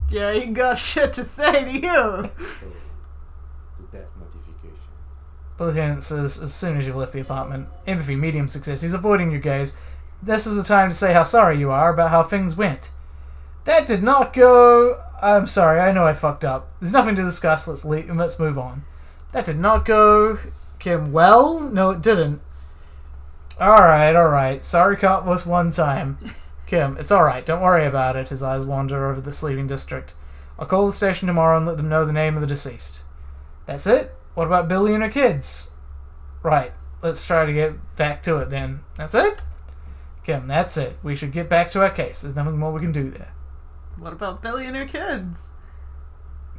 Yeah, he got shit to say to you. So, the death notification. The lieutenant says, as soon as you've left the apartment, empathy, medium success, he's avoiding your gaze. This is the time to say how sorry you are about how things went. That did not go... I'm sorry, I know I fucked up. There's nothing to discuss, let's move on. That did not go... Kim, well? No, it didn't. Alright. Sorry caught was one time. Kim, it's alright, don't worry about it. His eyes wander over the sleeping district. I'll call the station tomorrow and let them know the name of the deceased. That's it? What about Billy and her kids? Right, let's try to get back to it then. That's it? Kim, that's it. We should get back to our case. There's nothing more we can do there. What about Billy and her kids?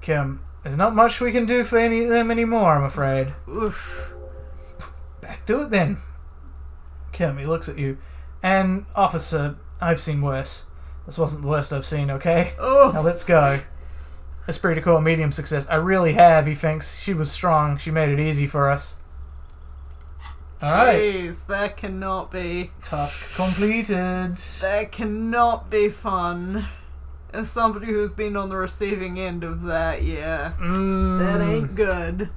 Kim, there's not much we can do for any of them anymore, I'm afraid. Oof. Back to it then. Kim, he looks at you. And, officer, I've seen worse. This wasn't the worst I've seen, okay? Oh. Now let's go. Esprit de corps, medium success. I really have, he thinks. She was strong. She made it easy for us. Alright. Jeez, that cannot be. Task completed. That cannot be fun. As somebody who's been on the receiving end of that, yeah. That ain't good.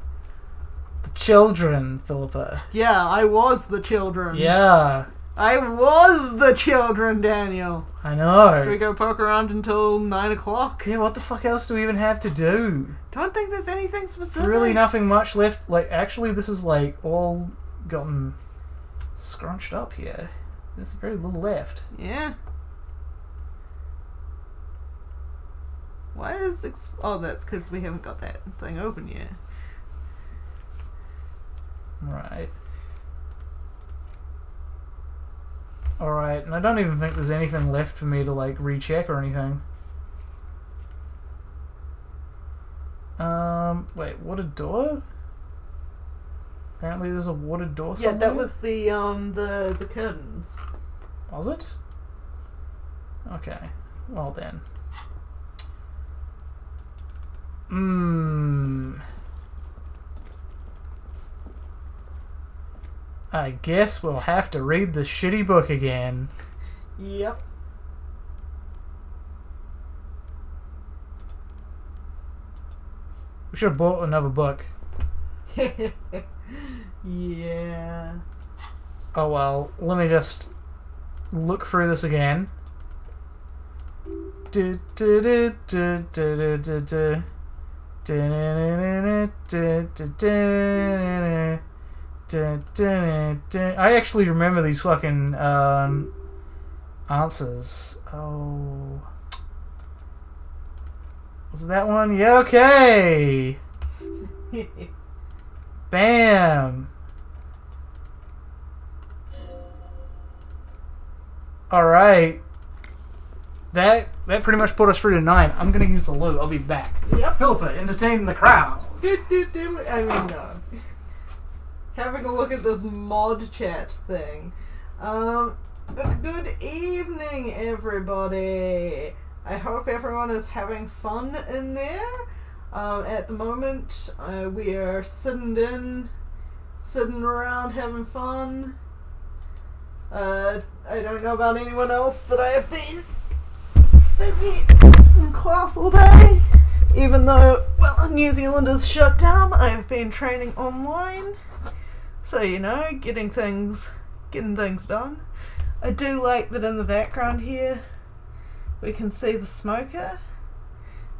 The children, Philippa. Yeah, I was the children. Yeah. I was the children, Daniel. I know. Should we go poke around until 9 o'clock? Yeah, what the fuck else do we even have to do? Don't think there's anything specific. Really nothing much left. Like, actually, this is, like, all gotten scrunched up here. There's very little left. Yeah. Why is... oh, that's because we haven't got that thing open yet. Right. Alright, and I don't even think there's anything left for me to, like, recheck or anything. Wait, watered door? Apparently there's a watered door somewhere? Yeah, that was the curtains. Was it? Okay. Well then. I guess we'll have to read the shitty book again. Yep. We should have bought another book. Yeah. Oh well, let me just look through this again. I actually remember these fucking answers. Oh. Was it that one? Yeah, okay! Bam! Alright. That pretty much put us through to 9. I'm gonna use the loot. I'll be back. Yep. Philippa, entertain the crowd. I mean, no. Having a look at this mod chat thing. Good evening, everybody. I hope everyone is having fun in there. At the moment, we are sitting around having fun. I don't know about anyone else, but I have been busy in class all day. Even though, well, New Zealand is shut down, I have been training online. So, you know, getting things done. I do like that in the background here we can see the smoker.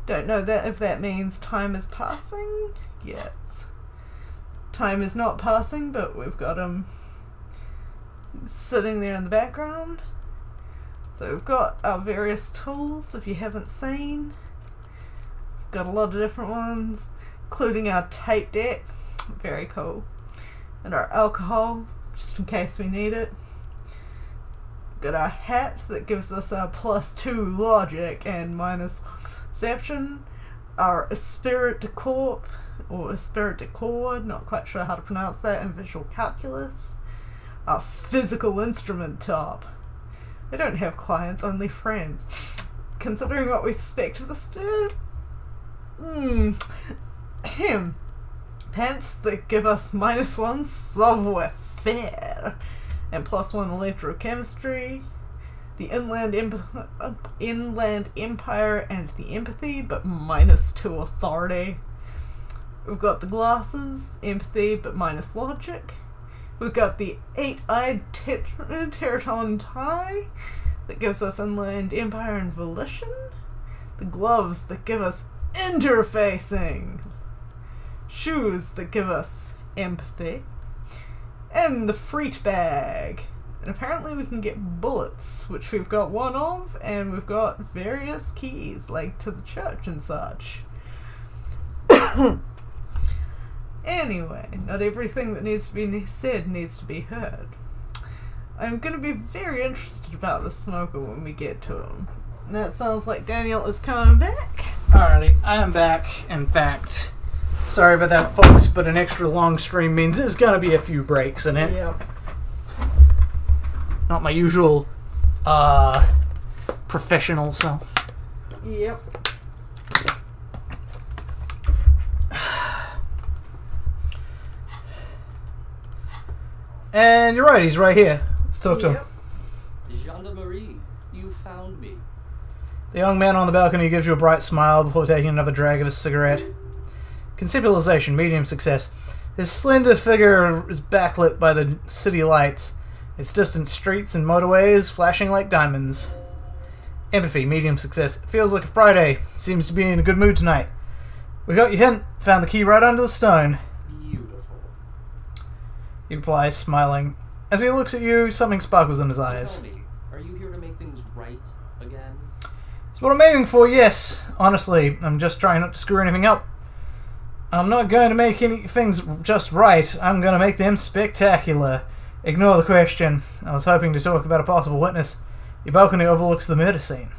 Don't know that if that means time is passing. Yes. Time is not passing, but we've got him sitting there in the background. So we've got our various tools, if you haven't seen. Got a lot of different ones, including our tape deck. Very cool. And our alcohol, just in case we need it. Got our hat that gives us our +2 logic and -1 perception. Our Esprit de Corps, or Esprit de Corps, not quite sure how to pronounce that, and visual calculus. Our physical instrument top. I don't have clients, only friends. Considering what we expect of this dude, pants that give us -1 savoir faire and +1 electrochemistry. the Inland Empire and the Empathy, but -2 authority. We've got the Glasses, Empathy, but minus logic. We've got the 8-eyed Teraton tie that gives us Inland Empire and Volition. The gloves that give us interfacing. Shoes that give us empathy. And the Freet bag. And apparently we can get bullets, which we've got one of, and we've got various keys, like to the church and such. Anyway, not everything that needs to be said needs to be heard. I'm going to be very interested about the smoker when we get to him. And that sounds like Daniel is coming back. Alrighty, I am back, in fact. Sorry about that, folks, but an extra long stream means there's going to be a few breaks in it. Yep. Not my usual, professional self. Yep. And you're right, he's right here. Let's talk to him. Gendarmerie, you found me. The young man on the balcony gives you a bright smile before taking another drag of his cigarette. Conceptualization, medium success. His slender figure is backlit by the city lights, its distant streets and motorways flashing like diamonds. Empathy, medium success. Feels like a Friday. Seems to be in a good mood tonight. We got your hint. Found the key right under the stone. Beautiful. He replies, smiling. As he looks at you, something sparkles in his eyes. Tell me, are you here to make things right again? It's what I'm aiming for, yes. Honestly, I'm just trying not to screw anything up. I'm not going to make any things just right. I'm going to make them spectacular. Ignore the question. I was hoping to talk about a possible witness. Your balcony overlooks the murder scene.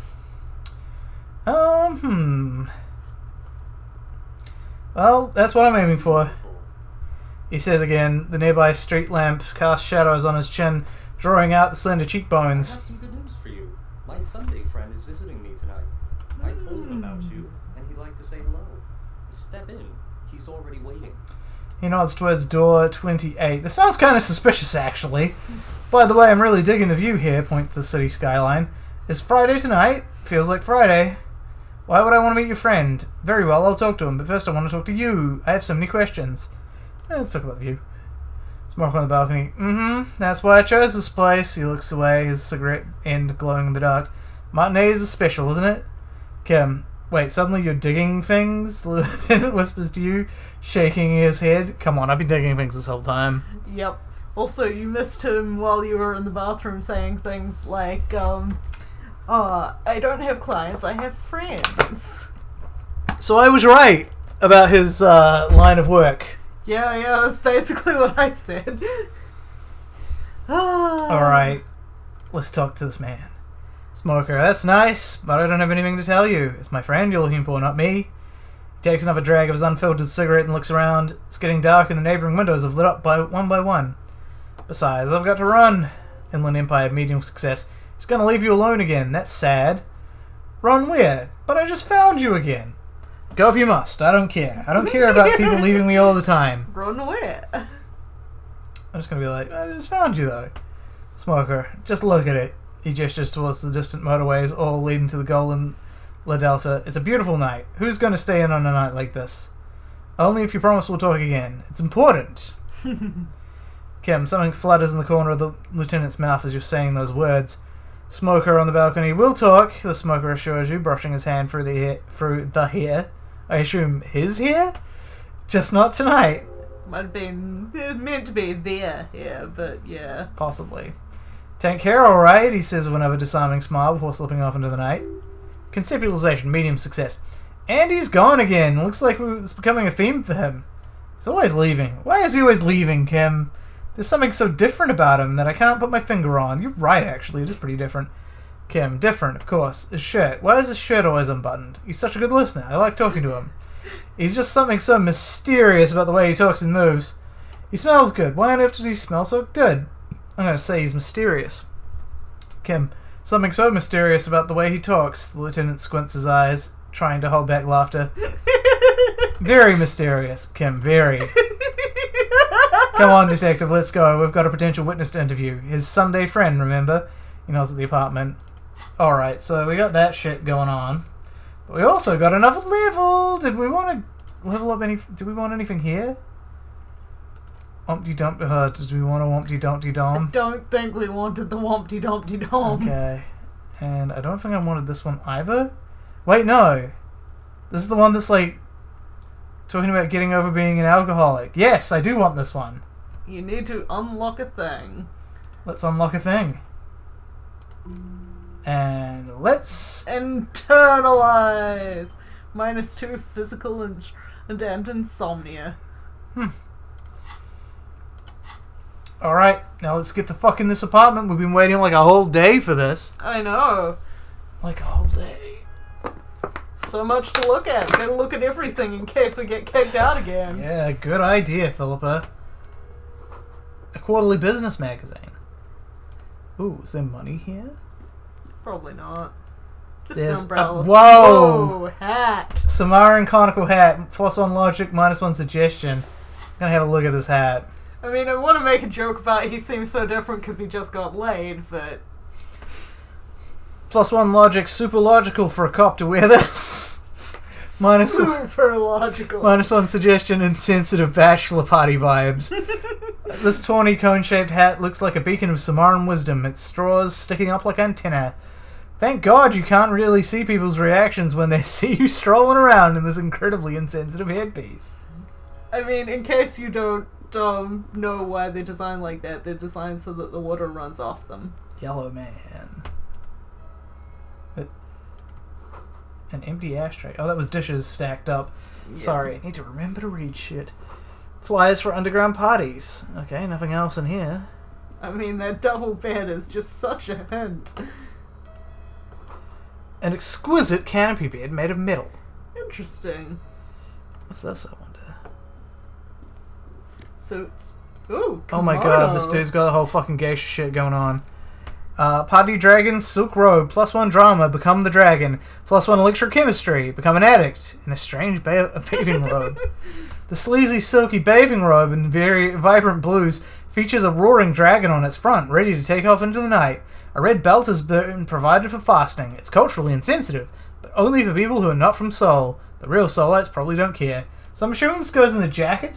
Well, that's what I'm aiming for. He says again. The nearby street lamp casts shadows on his chin, drawing out the slender I cheekbones. have some good news for you. My Sunday friend is visiting me tonight. I told him about you, and he'd like to say hello. Step in. He's already waiting. He nods towards door 28. This sounds kind of suspicious, actually. By the way, I'm really digging the view here, point to the city skyline. It's Friday tonight. Feels like Friday. Why would I want to meet your friend? Very well, I'll talk to him, but first I want to talk to you. I have so many questions. Let's talk about the view. Smoke on the balcony. That's why I chose this place. He looks away, his cigarette end glowing in the dark. Matinees are special, isn't it? Kim. Wait, suddenly you're digging things? The lieutenant whispers to you, shaking his head. Come on, I've been digging things this whole time. Yep. Also, you missed him while you were in the bathroom saying things like, I don't have clients, I have friends. So I was right about his line of work. Yeah, that's basically what I said. Alright, let's talk to this man. Smoker, that's nice, but I don't have anything to tell you. It's my friend you're looking for, not me. He takes another drag of his unfiltered cigarette and looks around. It's getting dark and the neighbouring windows have lit up by one. Besides, I've got to run. Inland Empire, medium success. He's going to leave you alone again. That's sad. Run where? But I just found you again. Go if you must. I don't care. I don't care about people leaving me all the time. Run away. I'm just going to be like, I just found you though. Smoker, just look at it. He gestures towards the distant motorways, all leading to the goal in La Delta. It's a beautiful night. Who's going to stay in on a night like this? Only if you promise we'll talk again. It's important. Kim, something flutters in the corner of the lieutenant's mouth as you're saying those words. Smoker on the balcony. We'll talk, the smoker assures you, brushing his hand through the hair. I assume his hair? Just not tonight. Might have been meant to be their hair, but yeah. Possibly. Take care, alright, he says with another disarming smile before slipping off into the night. Conceptualization, medium success. And he's gone again. Looks like it's becoming a theme for him. He's always leaving. Why is he always leaving, Kim? There's something so different about him that I can't put my finger on. You're right, actually. It is pretty different. Kim, different, of course. His shirt. Why is his shirt always unbuttoned? He's such a good listener. I like talking to him. He's just something so mysterious about the way he talks and moves. He smells good. Why on earth does he smell so good? I'm going to say he's mysterious. Kim, something so mysterious about the way he talks. The lieutenant squints his eyes, trying to hold back laughter. Very mysterious, Kim, very. Come on, detective, let's go. We've got a potential witness to interview. His Sunday friend, remember? He nods at the apartment. Alright, so we got that shit going on. But we also got another level! Did we want to level up any... Do we want anything here? Umpty Dump... did we want a Wumpty Dumpty I Dom? don't think we wanted the Wumpty Dumpty Dom. Okay. And I don't think I wanted this one either. Wait, no. This is the one that's like... talking about getting over being an alcoholic. Yes, I do want this one. You need to unlock a thing. Let's unlock a thing. And let's... Internalize! -2 physical and insomnia. Alright, now let's get the fuck in this apartment. We've been waiting like a whole day for this. I know. Like a whole day. So much to look at. Gotta look at everything in case we get kicked out again. Yeah, good idea, Philippa. A quarterly business magazine. Ooh, is there money here? Probably not. Just There's an umbrella. whoa! Whoa! Hat! Samaran conical hat. +1 logic, -1 suggestion. I'm gonna have a look at this hat. I mean, I want to make a joke about he seems so different because he just got laid, but... +1 logic, super logical for a cop to wear this. Super logical. -1 suggestion, insensitive bachelor party vibes. This tawny cone-shaped hat looks like a beacon of Samaran wisdom, its straws sticking up like antennae. Thank God you can't really see people's reactions when they see you strolling around in this incredibly insensitive headpiece. I mean, in case you don't know why they're designed like that, they're designed so that the water runs off them. Yellow man. An empty ashtray. Oh, that was dishes stacked up. Yeah. Sorry, I need to remember to read shit. Flyers for underground parties. Okay, nothing else in here. I mean, that double bed is just such a hint. An exquisite canopy bed made of metal. Interesting. What's this, I wonder? Suits. Ooh, Oh my kimono. god, this dude's got a whole fucking geisha shit going on. Party Dragon, Silk Robe, +1 drama, become the dragon, +1 electrochemistry, become an addict, in a strange bathing robe. The sleazy, silky bathing robe in very vibrant blues features a roaring dragon on its front, ready to take off into the night. A red belt has been provided for fasting. It's culturally insensitive, but only for people who are not from Seoul. The real Soulites probably don't care. So I'm assuming this goes in the jacket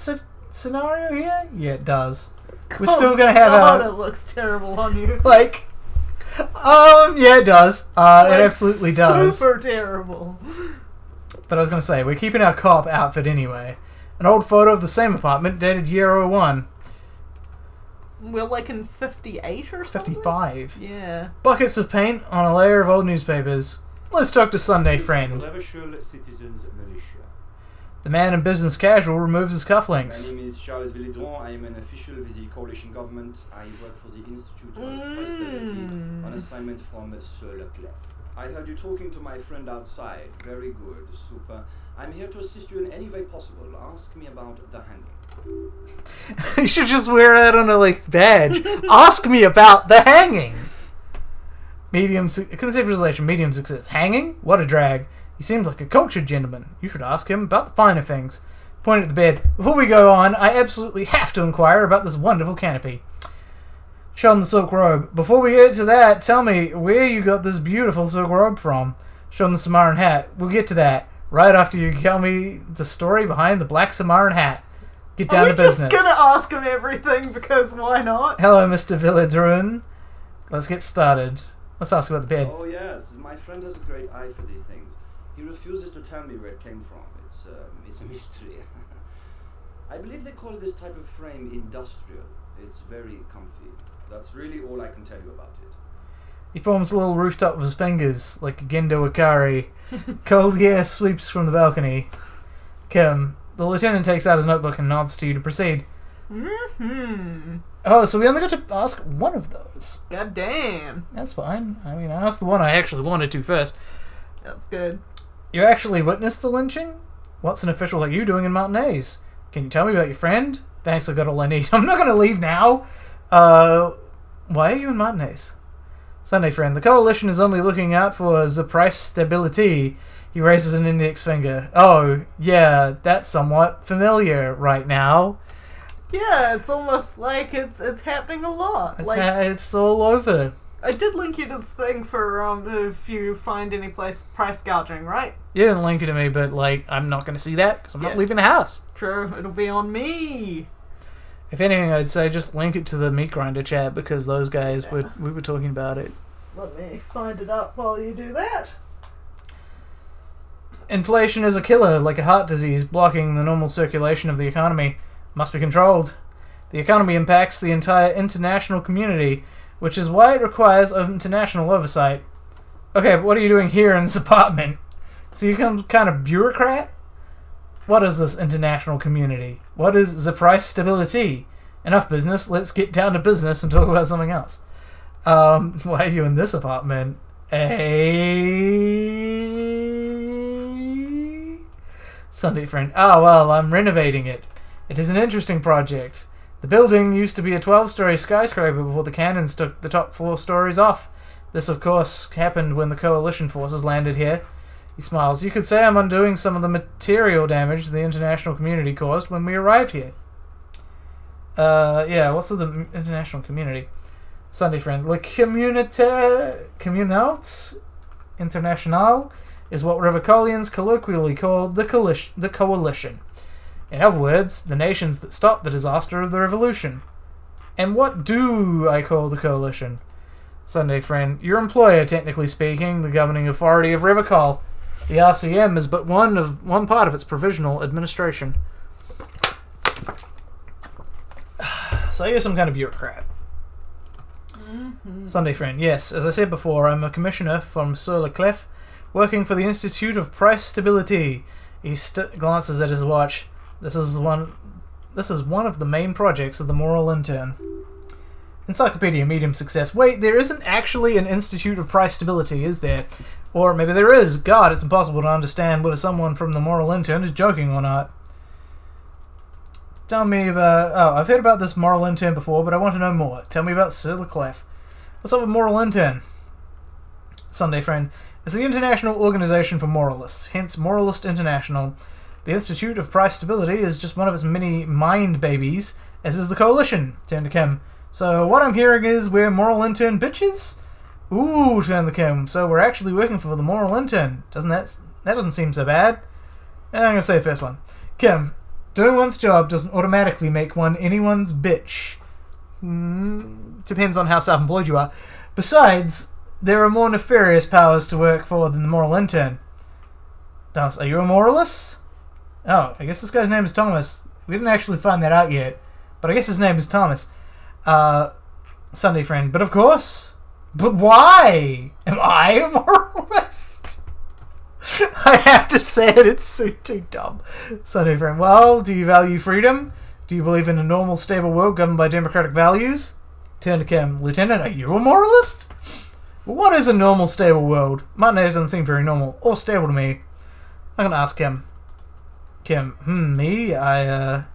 scenario here? Yeah, it does. We're still gonna have God, a... it looks terrible on you. Like... yeah, it does. It Like, absolutely does. Super terrible. But I was gonna say, we're keeping our cop outfit anyway. An old photo of the same apartment, dated year 01. We're like in 58 or something? 55. Yeah. Buckets of paint on a layer of old newspapers. Let's talk to Sunday Friend. Provincial Citizens Militia. The man in business casual removes his My cufflinks. name is Charles Villedron. I am an official with the coalition government. I work for the Institute of Prosperity on assignment from Sir Leclerc. I heard you talking to my friend outside. Very good. Super. I'm here to assist you in any way possible. Ask me about the hanging. You should just wear that on a like badge. Ask me about the hanging. Conceptualization, medium success. Hanging? What a drag. He seems like a cultured gentleman. You should ask him about the finer things. Point at the bed. Before we go on, I absolutely have to inquire about this wonderful canopy. Show him the silk robe. Before we get to that, tell me where you got this beautiful silk robe from. Show him the Samaran hat. We'll get to that right after you tell me the story behind the black Samaran hat. Get down to business. We're just gonna ask him everything because why not? Hello, Mr. Villedrun. Let's get started. Let's ask about the bed. Oh yes, my friend has a great eye for these things. He refuses to tell me where it came from. It's a mystery. I believe they call this type of frame industrial. It's very comfy. That's really all I can tell you about it. He forms a little rooftop with his fingers, like a Gendo Ikari. Cold air sweeps from the balcony. Kim, the lieutenant takes out his notebook and nods to you to proceed. Mm-hmm. Oh, so we only got to ask one of those. God damn. That's fine. I mean, I asked the one I actually wanted to first. That's good. You actually witnessed the lynching? What's an official like you doing in Mountainaise? Can you tell me about your friend? Thanks, I got all I need. I'm not going to leave now. Why are you in Mountainaise? Sunday Friend, the coalition is only looking out for the price stability. He raises an index finger. Oh, yeah, that's somewhat familiar right now. Yeah, it's almost like it's happening a lot. It's all over. I did link you to the thing for if you find any place price gouging, right? You didn't link it to me, but like I'm not going to see that because I'm not Yeah. leaving the house. True, it'll be on me. If anything, I'd say just link it to the meat grinder chat because those guys we were talking about it. Let me find it up while you do that. Inflation is a killer, like a heart disease, blocking the normal circulation of the economy. Must be controlled. The economy impacts the entire international community, which is why it requires international oversight. Okay, but what are you doing here in this apartment? So you become kind of bureaucrat? What is this international community? What is the price stability? Enough business, let's get down to business and talk about something else. Why are you in this apartment? Sunday friend. Oh, well, I'm renovating it. It is an interesting project. The building used to be a 12-story skyscraper before the cannons took the top 4 stories off. This, of course, happened when the coalition forces landed here. He smiles. You could say I'm undoing some of the material damage the international community caused when we arrived here. Yeah, what's with the international community? Sunday friend. Le Communauté Internationale is what Revocolians colloquially call the coalition. In other words, the nations that stopped the disaster of the revolution. And what do I call the coalition? Sunday friend. Your employer, technically speaking, the governing authority of Revocol. The RCM is but one part of its provisional administration. So you're some kind of bureaucrat. Mm-hmm. Sunday friend. Yes, as I said before, I'm a commissioner from Sur le Clef, working for the Institute of Price Stability. He glances at his watch. This is one of the main projects of the Moral Intern. Encyclopedia, medium success. Wait, there isn't actually an Institute of Price Stability, is there? Or maybe there is. God, it's impossible to understand whether someone from the Moral Intern is joking or not. Tell me about... Oh, I've heard about this Moral Intern before, but I want to know more. Tell me about Sur le Clef. What's up with Moral Intern? Sunday friend. It's the International Organization for Moralists, hence Moralist International. The Institute of Price Stability is just one of its many mind babies, as is the Coalition. Turn to Kim. So what I'm hearing is we're Moral Intern bitches? Ooh, turn to Kim. So we're actually working for the Moral Intern. That doesn't seem so bad. I'm going to say the first one. Kim, doing one's job doesn't automatically make one anyone's bitch. Depends on how self-employed you are. Besides, there are more nefarious powers to work for than the Moral Intern. Thomas, are you a moralist? Oh, I guess this guy's name is Thomas. We didn't actually find that out yet, but I guess his name is Thomas. Sunday friend. But of course. But why? Am I a moralist? I have to say it, it's so too dumb. Sunday friend. Well, do you value freedom? Do you believe in a normal, stable world governed by democratic values? Turn to Kim. Lieutenant, are you a moralist? What is a normal, stable world? Martinez doesn't seem very normal or stable to me. I'm gonna ask Kim. Kim, me? I'm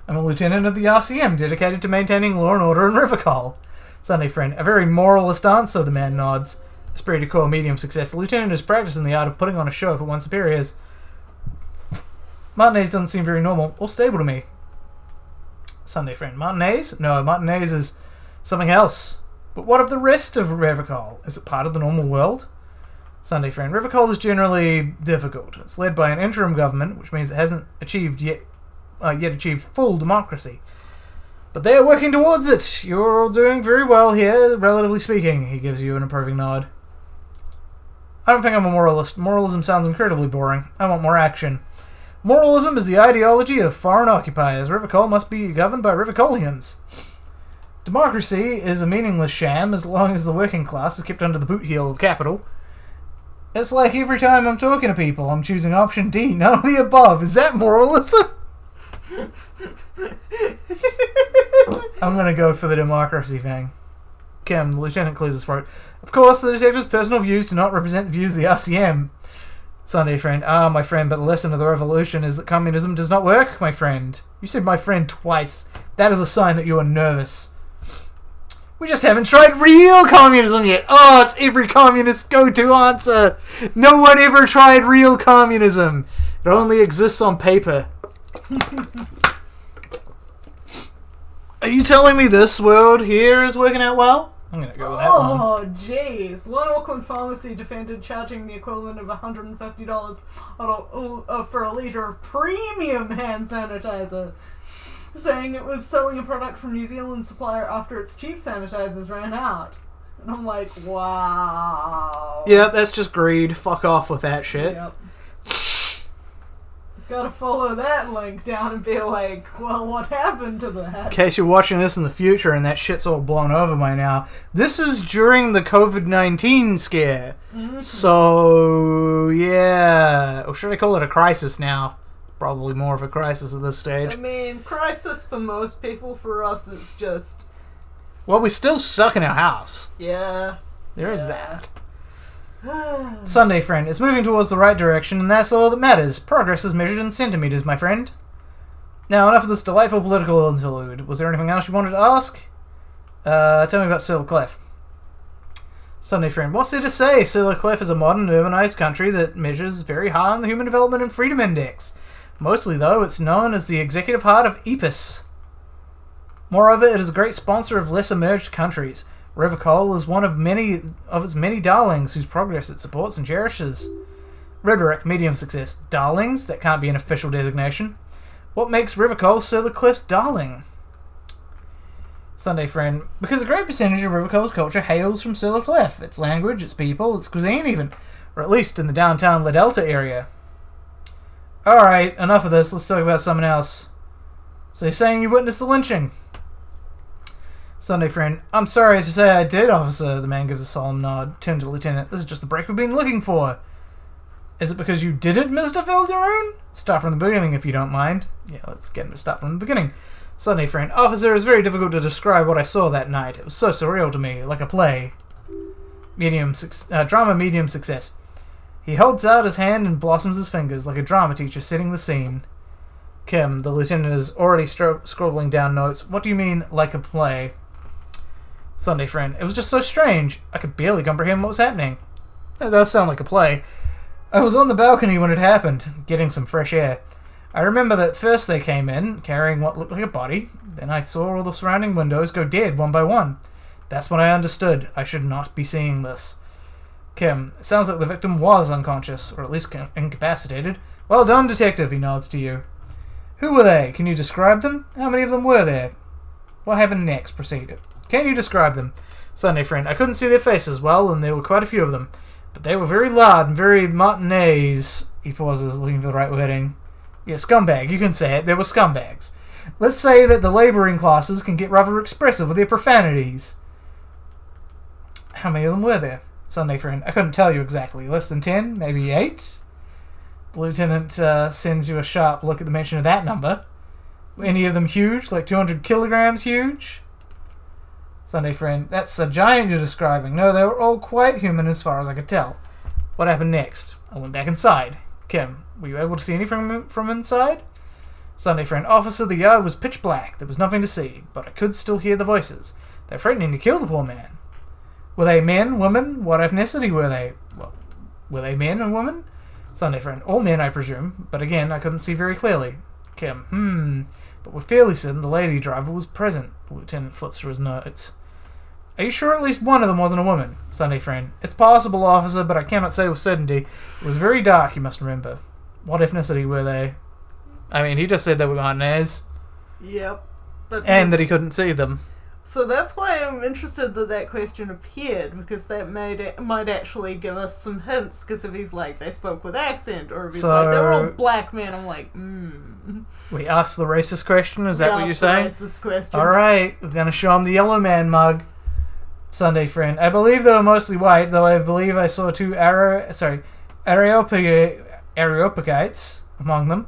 a lieutenant of the RCM, dedicated to maintaining law and order in Rivacol. Sunday friend. A very moralist answer, the man nods. Esprit de corps, medium success. The lieutenant is practicing the art of putting on a show for one's superiors. Martinez doesn't seem very normal or stable to me. Sunday friend. Martinez? No, Martinez is something else. But what of the rest of Revocol? Is it part of the normal world? Sunday friend. Revocol is generally difficult. It's led by an interim government, which means it hasn't yet achieved full democracy. But they are working towards it. You're all doing very well here, relatively speaking. He gives you an approving nod. I don't think I'm a moralist. Moralism sounds incredibly boring. I want more action. Moralism is the ideology of foreign occupiers. Rivacol must be governed by Rivacolians. Democracy is a meaningless sham as long as the working class is kept under the boot heel of capital. It's like every time I'm talking to people, I'm choosing option D, none of the above. Is that moralism? I'm gonna go for the democracy thing. Kim, the lieutenant clears his throat. Of course, the detective's personal views do not represent the views of the RCM. Sunday friend. Ah, my friend, but the lesson of the revolution is that communism does not work, my friend. You said my friend twice. That is a sign that you are nervous. We just haven't tried real communism yet. Oh, it's every communist's go-to answer. No one ever tried real communism. It only exists on paper. Are you telling me this world here is working out well? I'm going to go with that one. Oh, jeez. One Auckland pharmacy defended charging the equivalent of $150 for a litre of premium hand sanitizer, saying it was selling a product from New Zealand supplier after its cheap sanitizers ran out. And I'm like, wow. Yep, that's just greed. Fuck off with that shit. Yep. Gotta follow that link down and be like, well, what happened to that? In case you're watching this in the future and that shit's all blown over by now, this is during the COVID-19 scare. Mm-hmm. So, yeah. Or should I call it a crisis now? Probably more of a crisis at this stage. I mean, crisis for most people. For us, it's just... Well, we're still stuck in our house. Yeah. There is that. Sunday, friend. It's moving towards the right direction, and that's all that matters. Progress is measured in centimeters, my friend. Now, enough of this delightful political interlude. Was there anything else you wanted to ask? Tell me about Silver Cliff. Sunday, friend. What's there to say? Silver Cliff is a modern, urbanized country that measures very high on the Human Development and Freedom Index. Mostly, though, it's known as the executive heart of EPIS. Moreover, it is a great sponsor of less emerged countries. River Coal is one of its many darlings whose progress it supports and cherishes. Rhetoric, medium success. Darlings? That can't be an official designation. What makes River Coal Silver Cliff's darling? Sunday, friend. Because a great percentage of River Coal's culture hails from Silver Cliff. Its language, its people, its cuisine even. Or at least in the downtown La Delta area. Alright, enough of this. Let's talk about something else. So you're saying you witnessed the lynching? Sunday, friend. I'm sorry to say I did, officer. The man gives a solemn nod. Turn to the lieutenant. This is just the break we've been looking for. Is it because you did it, Mr. Vildaroon? Start from the beginning, if you don't mind. Yeah, let's get him to start from the beginning. Sunday, friend. Officer, it's very difficult to describe what I saw that night. It was so surreal to me, like a play. Drama medium success. He holds out his hand and blossoms his fingers like a drama teacher setting the scene. Kim, the lieutenant is already scribbling down notes. What do you mean, like a play? Sunday, friend. It was just so strange. I could barely comprehend what was happening. That does sound like a play. I was on the balcony when it happened, getting some fresh air. I remember that first they came in, carrying what looked like a body. Then I saw all the surrounding windows go dead one by one. That's when I understood I should not be seeing this. Kim, it sounds like the victim was unconscious, or at least incapacitated. Well done, detective, he nods to you. Who were they? Can you describe them? How many of them were there? What happened next? Proceed. Can you describe them? Sunday, friend. I couldn't see their faces well, and there were quite a few of them. But they were very loud and very Martinez. He pauses, looking for the right wording. Yeah, scumbag. You can say it. They were scumbags. Let's say that the labouring classes can get rather expressive with their profanities. How many of them were there? Sunday, friend. I couldn't tell you exactly. Less than 10? Maybe 8? The lieutenant sends you a sharp look at the mention of that number. Were any of them huge? Like 200 kilograms huge? Sunday, friend. That's a giant you're describing. No, they were all quite human as far as I could tell. What happened next? I went back inside. Kim, were you able to see anything from inside? Sunday, friend. Officer, the yard was pitch black. There was nothing to see, but I could still hear the voices. They're threatening to kill the poor man. Were they men, women? What ethnicity were they? Well, were they men and women? Sunday, friend. All men, I presume, but again, I couldn't see very clearly. Kim, but we're fairly certain the lady driver was present. The lieutenant flips through his notes. Are you sure at least one of them wasn't a woman? Sunday, friend. It's possible, officer, but I cannot say with certainty. It was very dark, you must remember. What ethnicity were they? I mean, he just said they were Martinez. Yep. And that he couldn't see them. So that's why I'm interested that that question appeared, because that might actually give us some hints, because if he's like, they spoke with accent, or if he's like, they were all black men, I'm like, We asked the racist question, is that what you're saying? Racist question. Alright, we're going to show him the yellow man mug. Sunday, friend. I believe they were mostly white, though I believe I saw 2 Areopagites among them,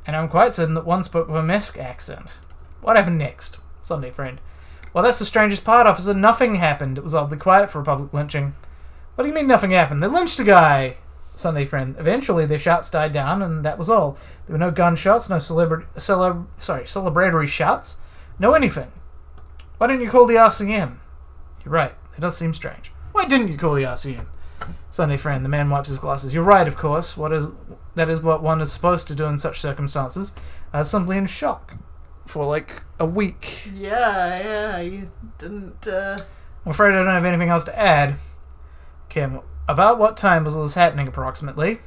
and I'm quite certain that one spoke with a Mesk accent. What happened next? Sunday, friend. Well, that's the strangest part, officer. Nothing happened. It was oddly quiet for a public lynching. What do you mean nothing happened? They lynched a guy! Sunday, friend. Eventually, their shots died down, and that was all. There were no gunshots, no celebratory shots, no anything. Why didn't you call the RCM? You're right. It does seem strange. Why didn't you call the RCM? Sunday, friend. The man wipes his glasses. You're right, of course. That is what one is supposed to do in such circumstances. I was simply in shock for like a week. Yeah, you didn't, I'm afraid I don't have anything else to add. Kim, about what time was all this happening approximately?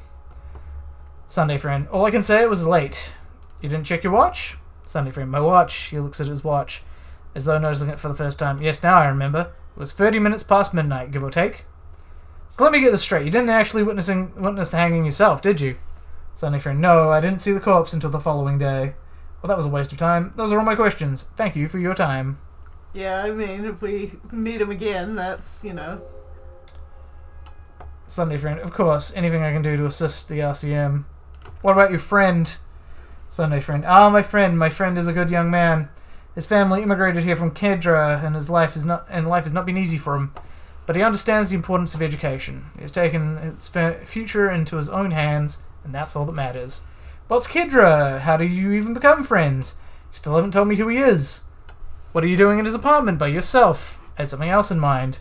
Sunday friend, all I can say it was late. You didn't check your watch? Sunday friend, my watch. He looks at his watch, as though noticing it for the first time. Yes, now I remember. It was 30 minutes past midnight, give or take. So let me get this straight. You didn't actually witness the hanging yourself, did you? Sunday friend, no, I didn't see the corpse until the following day. Well, that was a waste of time. Those are all my questions. Thank you for your time. Yeah, I mean, if we meet him again, that's, Sunday friend, of course, anything I can do to assist the RCM. What about your friend? Sunday friend, my friend is a good young man. His family immigrated here from Kedra, and life has not been easy for him. But he understands the importance of education. He has taken his future into his own hands, and that's all that matters. What's Kedra? How do you even become friends? You still haven't told me who he is. What are you doing in his apartment by yourself? I had something else in mind.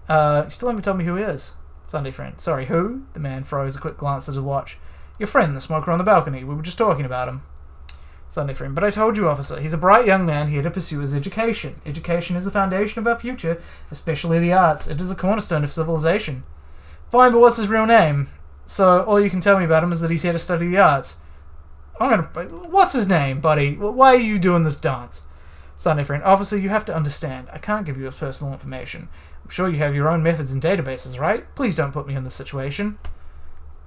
You still haven't told me who he is. Sunday friend. Sorry, who? The man throws a quick glance at his watch. Your friend, the smoker on the balcony. We were just talking about him. Sunday friend. But I told you, officer, he's a bright young man here to pursue his education. Education is the foundation of our future, especially the arts. It is a cornerstone of civilization. Fine, but what's his real name? So all you can tell me about him is that he's here to study the arts. What's his name, buddy? Why are you doing this dance? Sunday friend. Officer, you have to understand. I can't give you his personal information. I'm sure you have your own methods and databases, right? Please don't put me in this situation.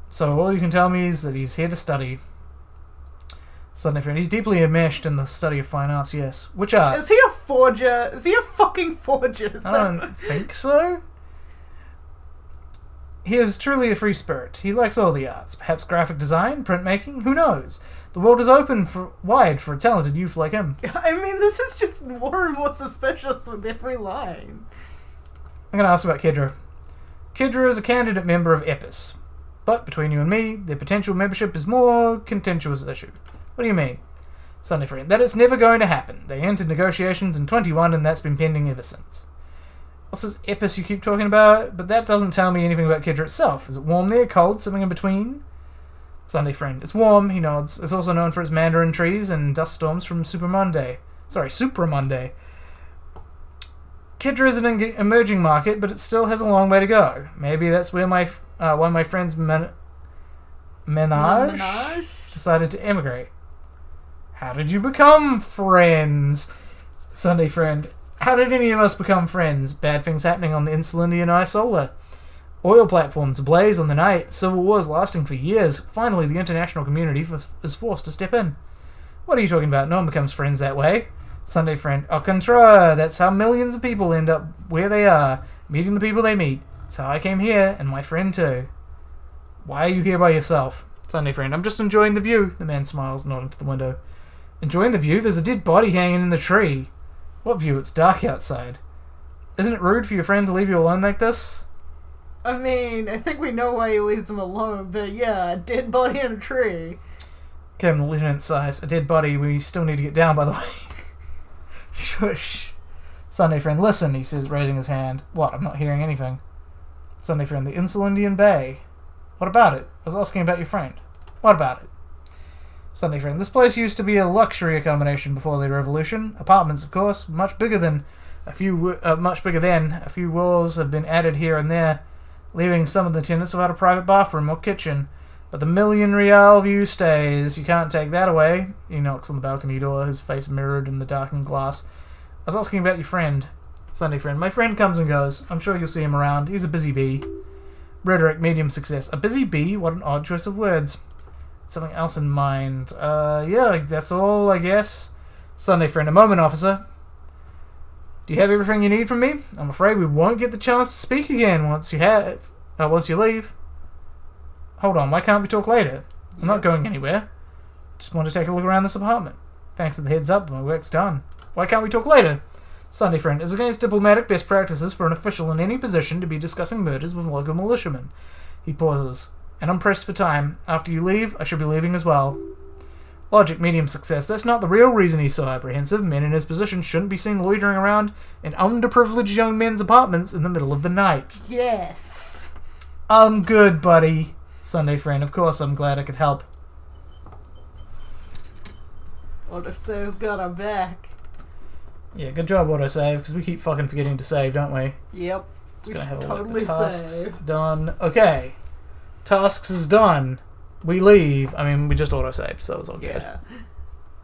So all you can tell me is that he's here to study. Sunday friend. He's deeply enmeshed in the study of fine arts, yes. Which arts? Is he a forger? Is he a fucking forger? I don't think so. He is truly a free spirit. He likes all the arts. Perhaps graphic design, printmaking, who knows? The world is open wide for a talented youth like him. I mean, this is just more and more suspicious with every line. I'm going to ask about Kedra. Kedra is a candidate member of EPIS. But between you and me, their potential membership is more contentious issue. What do you mean? Sunday friend. That it's never going to happen. They entered negotiations in 21 and that's been pending ever since. What's this EPIS you keep talking about? But that doesn't tell me anything about Kedra itself. Is it warm there, cold, something in between? Sunday friend. It's warm, he nods. It's also known for its mandarin trees and dust storms from Supramunde. Kedra is an emerging market, but it still has a long way to go. Maybe that's where one of my friends Menage decided to emigrate. How did you become friends? Sunday friend. How did any of us become friends? Bad things happening on the Insulindia and Isola. Oil platforms ablaze on the night. Civil wars lasting for years. Finally, the international community is forced to step in. What are you talking about? No one becomes friends that way. Sunday friend. Au contraire. That's how millions of people end up where they are. Meeting the people they meet. That's how I came here, and my friend too. Why are you here by yourself? Sunday friend. I'm just enjoying the view. The man smiles, nodding to the window. Enjoying the view? There's a dead body hanging in the tree. What view? It's dark outside. Isn't it rude for your friend to leave you alone like this? I mean, I think we know why he leaves him alone, but yeah, a dead body in a tree. Kevin, the lieutenant sighs. A dead body we still need to get down, by the way. Shush. Sunday friend, listen, he says, raising his hand. What? I'm not hearing anything. Sunday friend, the Insulindian Bay. What about it? I was asking about your friend. What about it? Sunday friend, this place used to be a luxury accommodation before the revolution. Apartments, of course, much bigger then. A few walls have been added here and there, leaving some of the tenants without a private bathroom or kitchen. But the million real view stays. You can't take that away. He knocks on the balcony door, his face mirrored in the darkened glass. I was asking about your friend. Sunday friend. My friend comes and goes. I'm sure you'll see him around. He's a busy bee. Rhetoric, medium success. A busy bee? What an odd choice of words. Something else in mind. Yeah, that's all, I guess. Sunday friend. A moment, officer. Do you have everything you need from me? I'm afraid we won't get the chance to speak again once you leave. Hold on, why can't we talk later? I'm not going anywhere. Just want to take a look around this apartment. Thanks for the heads up, my work's done. Why can't we talk later? Sunday friend, it's against diplomatic best practices for an official in any position to be discussing murders with local militiamen. He pauses. And I'm pressed for time. After you leave, I should be leaving as well. Logic, medium success. That's not the real reason he's so apprehensive. Men in his position shouldn't be seen loitering around in underprivileged young men's apartments in the middle of the night. Yes. I'm good, buddy. Sunday friend, of course I'm glad I could help. What if Sam's got our back? Yeah, good job autosave, because we keep fucking forgetting to save, don't we? Yep. Just We gonna should have a look. totally The tasks save. done. Okay. Tasks is done. We leave. I mean, we just autosaved, so it's all good. Yeah.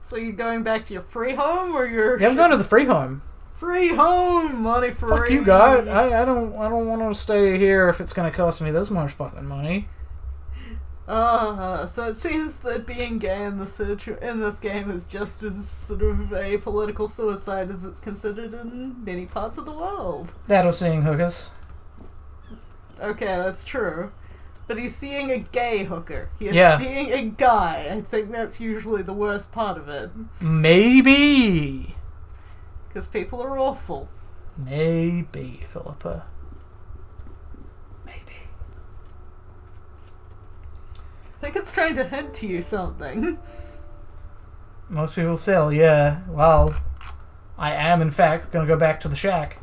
So you're going back to your free home, or your Yeah, I'm going to the free home. free home? Money free. Fuck you, God. I don't want to stay here if it's gonna cost me this much fucking money. So it seems that being gay in this game is just as sort of a political suicide as it's considered in many parts of the world. That or seeing hookers. Okay, that's true. But he's seeing a gay hooker. He is Yeah. seeing a guy. I think that's usually the worst part of it. Maybe. Because people are awful. Maybe, Philippa. Maybe. I think it's trying to hint to you something. Most people still, yeah. Well, I am in fact gonna go back to the shack.